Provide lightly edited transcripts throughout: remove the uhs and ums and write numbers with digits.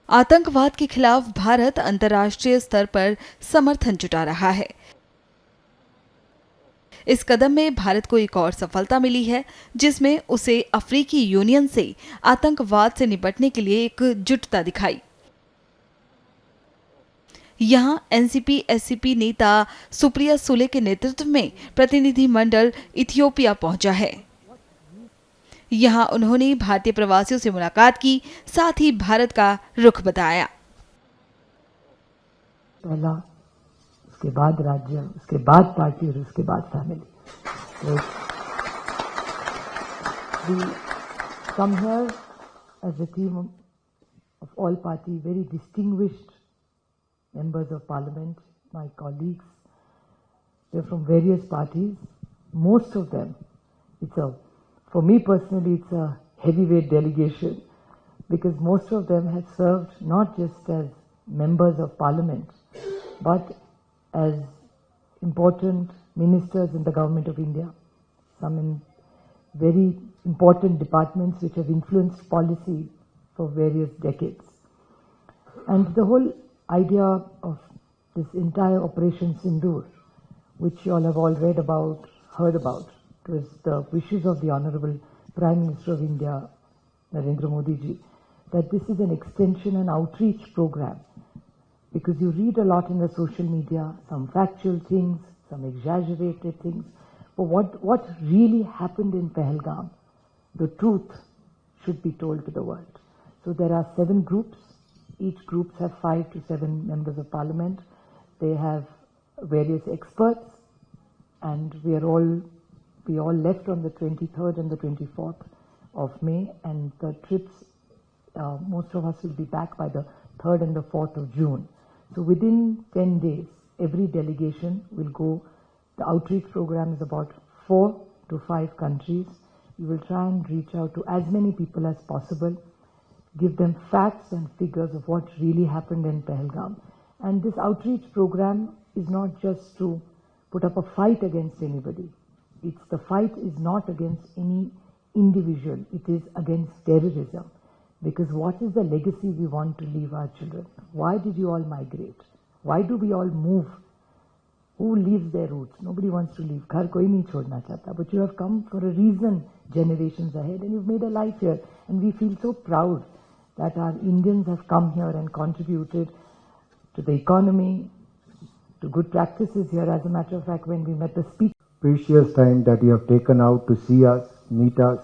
आतंकवाद के खिलाफ भारत अंतर्राष्ट्रीय स्तर पर समर्थन जुटा रहा है। इस कदम में भारत को एक और सफलता मिली है, जिसमें उसे अफ्रीकी यूनियन से आतंकवाद से निपटने के लिए एकजुटता दिखाई। यहां एनसीपी-एससीपी नेता सुप्रिया सुले के नेतृत्व में प्रतिनिधिमंडल इथियोपिया पहुंचा है। यहां उन्होंने भारतीय प्रवासियों से मुलाकात की, साथ ही भारत का रुख बताया। पहला, उसके बाद राज्य, उसके बाद पार्टी और उसके बाद family. We come here as a team of all party, very distinguished members of parliament, my colleagues. They're from various parties. Most of them, for me personally, it's a heavyweight delegation because most of them have served not just as members of parliament, but as important ministers in the government of India, some in very important departments which have influenced policy for various decades. And the whole idea of this entire Operation Sindoor, which you all have all read about, heard about, it was the wishes of the Honorable Prime Minister of India, Narendra Modi ji, that this is an extension and outreach program. Because you read a lot in the social media, some factual things, some exaggerated things, but what really happened in Pahalgam, the truth should be told to the world. So there are 7 groups. Each group have 5 to 7 members of parliament. They have various experts, and we all left on the 23rd and the 24th of May, and the trips, most of us will be back by the 3rd and the 4th of June. So within 10 days, every delegation will go. The outreach program is about 4 to 5 countries. We will try and reach out to as many people as possible, give them facts and figures of what really happened in Pahalgam. And this outreach program is not just to put up a fight against anybody. The fight is not against any individual. It is against terrorism. Because what is the legacy we want to leave our children? Why did you all migrate? Why do we all move? Who leaves their roots? Nobody wants to leave. Ghar koi nahi chhodna chahta. But you have come for a reason generations ahead, and you've made a life here. And we feel so proud that our Indians have come here and contributed to the economy, to good practices here. As a matter of fact, when we met the speaker, precious time that you have taken out to see us, meet us,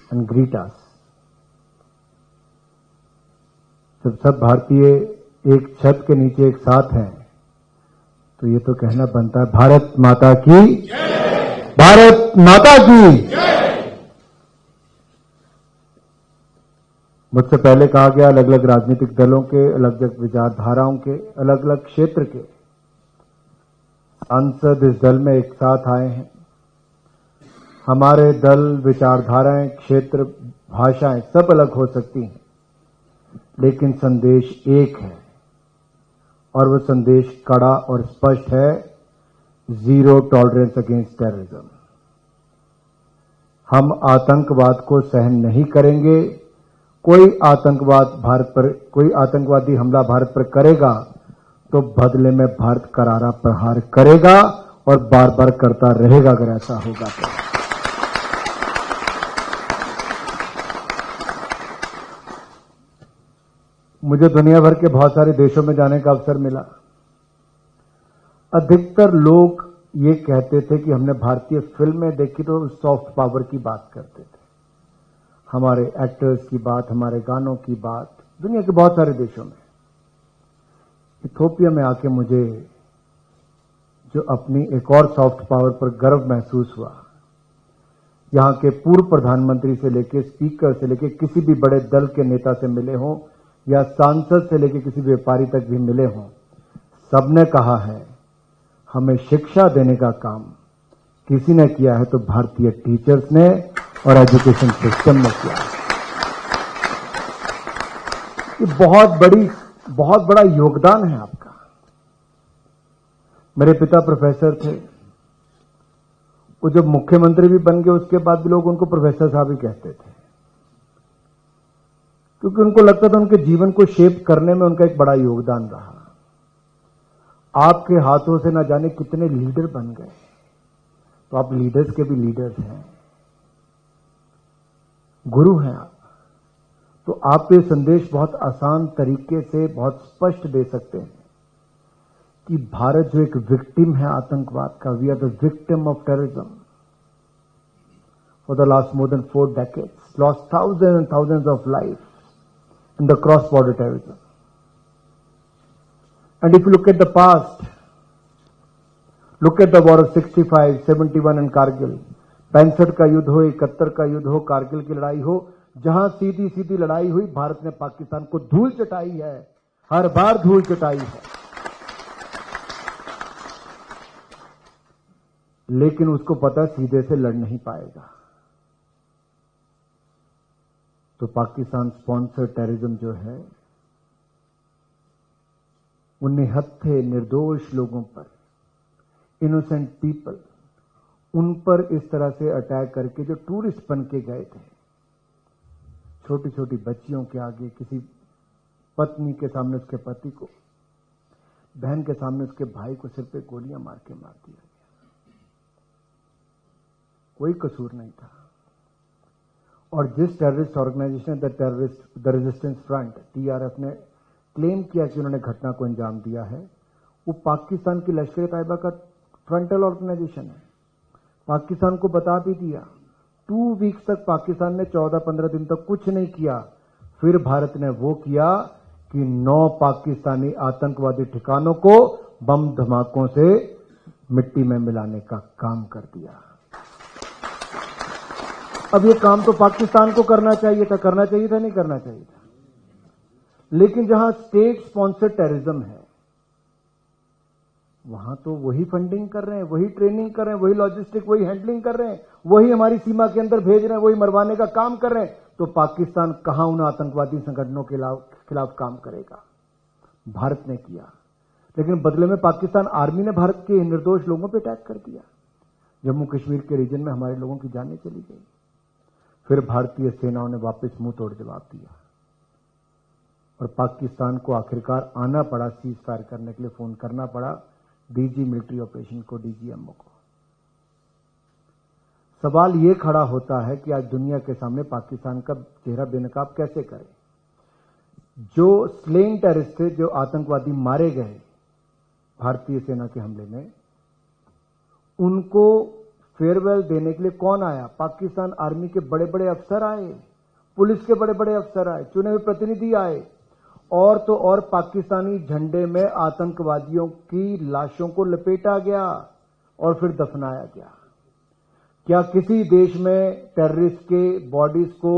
and greet us. जब सब भारतीय एक छत के नीचे एक साथ हैं, तो ये तो कहना बनता है, भारत माता की जय! भारत माता की जय! मुझसे पहले कहा गया, अलग अलग राजनीतिक दलों के, अलग अलग विचारधाराओं के, अलग अलग क्षेत्र के सांसद इस दल में एक साथ आए हैं। हमारे दल, विचारधाराएं, क्षेत्र, भाषाएं सब अलग हो सकती हैं, लेकिन संदेश एक है, और वो संदेश कड़ा और स्पष्ट है, जीरो टॉलरेंस अगेंस्ट टेररिज्म। हम आतंकवाद को सहन नहीं करेंगे। कोई आतंकवादी हमला भारत पर करेगा तो बदले में भारत करारा प्रहार करेगा और बार बार करता रहेगा अगर ऐसा होगा तो। मुझे दुनिया भर के बहुत सारे देशों में जाने का अवसर मिला। अधिकतर लोग ये कहते थे कि हमने भारतीय फिल्में देखी तो सॉफ्ट पावर की बात करते थे, हमारे एक्टर्स की बात, हमारे गानों की बात, दुनिया के बहुत सारे देशों में। इथियोपिया में आके मुझे जो अपनी एक और सॉफ्ट पावर पर गर्व महसूस हुआ, यहां के पूर्व प्रधानमंत्री से लेकर स्पीकर से लेकर किसी भी बड़े दल के नेता से मिले हों या सांसद से लेकर किसी व्यापारी तक भी मिले हों, सबने कहा है हमें शिक्षा देने का काम किसी ने किया है तो भारतीय टीचर्स ने और एजुकेशन सिस्टम ने किया है। ये बहुत बड़ा योगदान है आपका। मेरे पिता प्रोफेसर थे, वो जब मुख्यमंत्री भी बन गए उसके बाद भी लोग उनको प्रोफेसर साहब ही कहते थे। क्योंकि उनको लगता था उनके जीवन को शेप करने में उनका एक बड़ा योगदान रहा। आपके हाथों से ना जाने कितने लीडर बन गए, तो आप लीडर्स के भी लीडर्स हैं, गुरु हैं आप। तो आप ये संदेश बहुत आसान तरीके से बहुत स्पष्ट दे सकते हैं कि भारत जो एक विक्टिम है आतंकवाद का, we are the victim of terrorism for the last more than 4 decades, lost thousands and thousands of lives in the cross-border terrorism. And if you look at the past, look at the war of 65, 71 and Kargil, 65 का युद्ध हो, 71 का युद्ध हो, कारगिल की लड़ाई हो, जहां सीधी सीधी लड़ाई हुई, भारत ने पाकिस्तान को धूल चटाई है, हर बार धूल चटाई है। लेकिन उसको पता सीधे से लड़ नहीं पाएगा। तो पाकिस्तान स्पॉन्सर्ड टेररिज्म जो है, वो निहत्थे निर्दोष लोगों पर, इनोसेंट पीपल, उन पर इस तरह से अटैक करके जो टूरिस्ट बन के गए थे, छोटी छोटी बच्चियों के आगे, किसी पत्नी के सामने उसके पति को, बहन के सामने उसके भाई को सिर पे गोलियां मार के मार दिया गया। कोई कसूर नहीं था। और जिस terrorist organisation the resistance front TRF ने क्लेम किया कि उन्होंने घटना को अंजाम दिया है, वो पाकिस्तान की लश्कर तैयबा का फ्रंटल ऑर्गेनाइजेशन है। पाकिस्तान को बता भी दिया। 2 वीक्स तक पाकिस्तान ने 14-15 दिन तक कुछ नहीं किया। फिर भारत ने वो किया कि 9 पाकिस्तानी आतंकवादी ठिकानों को बम धमाकों से मिट्टी में मिलाने का काम कर दिया। अब ये काम तो पाकिस्तान को करना चाहिए था, नहीं करना चाहिए था। लेकिन जहां स्टेट स्पॉन्सर्ड टेररिज्म है, वहां तो वही फंडिंग कर रहे हैं, वही ट्रेनिंग कर रहे हैं, वही लॉजिस्टिक, वही हैंडलिंग कर रहे हैं, वही हमारी सीमा के अंदर भेज रहे हैं, वही मरवाने का काम कर रहे हैं। तो पाकिस्तान कहां उन आतंकवादी संगठनों के खिलाफ काम करेगा? भारत ने किया, लेकिन बदले में पाकिस्तान आर्मी ने भारत के निर्दोष लोगों पर अटैक कर दिया। जम्मू कश्मीर के रीजन में हमारे लोगों की जानें चली गई। फिर भारतीय सेनाओं ने वापस मुंह तोड़ जवाब दिया और पाकिस्तान को आखिरकार आना पड़ा, सीज फायर करने के लिए फोन करना पड़ा डीजी मिलिट्री ऑपरेशन को, DGMO को। सवाल यह खड़ा होता है कि आज दुनिया के सामने पाकिस्तान का चेहरा बेनकाब कैसे करे। जो स्लेइंग टेररिस्ट थे, जो आतंकवादी मारे गए भारतीय सेना के हमले में, उनको फेयरवेल देने के लिए कौन आया? पाकिस्तान आर्मी के बड़े बड़े अफसर आए, पुलिस के बड़े बड़े अफसर आए, चुने हुए प्रतिनिधि आए, और तो और पाकिस्तानी झंडे में आतंकवादियों की लाशों को लपेटा गया और फिर दफनाया गया। क्या किसी देश में टेररिस्ट के बॉडीज को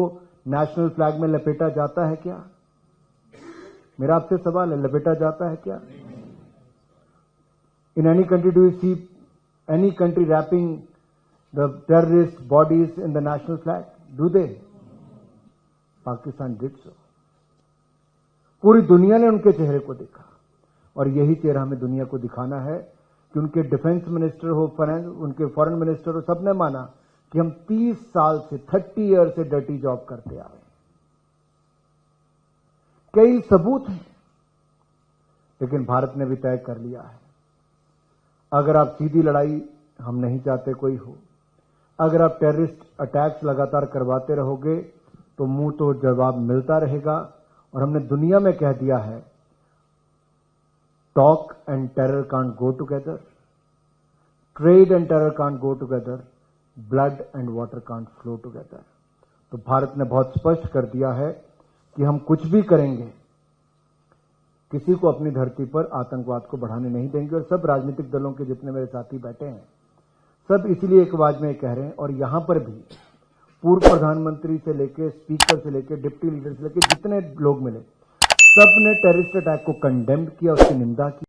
नेशनल फ्लैग में लपेटा जाता है क्या? मेरा आपसे सवाल है, लपेटा जाता है क्या? In any country do you see any country wrapping the terrorist bodies in the national flag? Do they? Pakistan did so. पूरी दुनिया ने उनके चेहरे को देखा और यही चेहरा हमें दुनिया को दिखाना है कि उनके डिफेंस मिनिस्टर हो, उनके फॉरेन मिनिस्टर हो, सबने माना कि हम 30 साल से 30 ईयर से डर्टी जॉब करते आ रहे हैं। कई सबूत हैं, लेकिन भारत ने भी तय कर लिया है, अगर आप सीधी लड़ाई हम नहीं चाहते कोई हो, अगर आप टेररिस्ट अटैक्स लगातार करवाते रहोगे तो मुंह तो जवाब मिलता रहेगा। और हमने दुनिया में कह दिया है, talk and terror can't go together, trade and terror can't go together, blood and water can't flow together. तो भारत ने बहुत स्पष्ट कर दिया है कि हम कुछ भी करेंगे, किसी को अपनी धरती पर आतंकवाद को बढ़ाने नहीं देंगे। और सब राजनीतिक दलों के जितने मेरे साथी बैठे हैं, सब इसलिए एक आवाज में कह रहे हैं, और यहां पर भी पूर्व प्रधानमंत्री से लेकर स्पीकर से लेकर डिप्टी लीडर से लेकर जितने लोग मिले, सब ने टेररिस्ट अटैक को कंडेम्ड किया, उसकी निंदा की।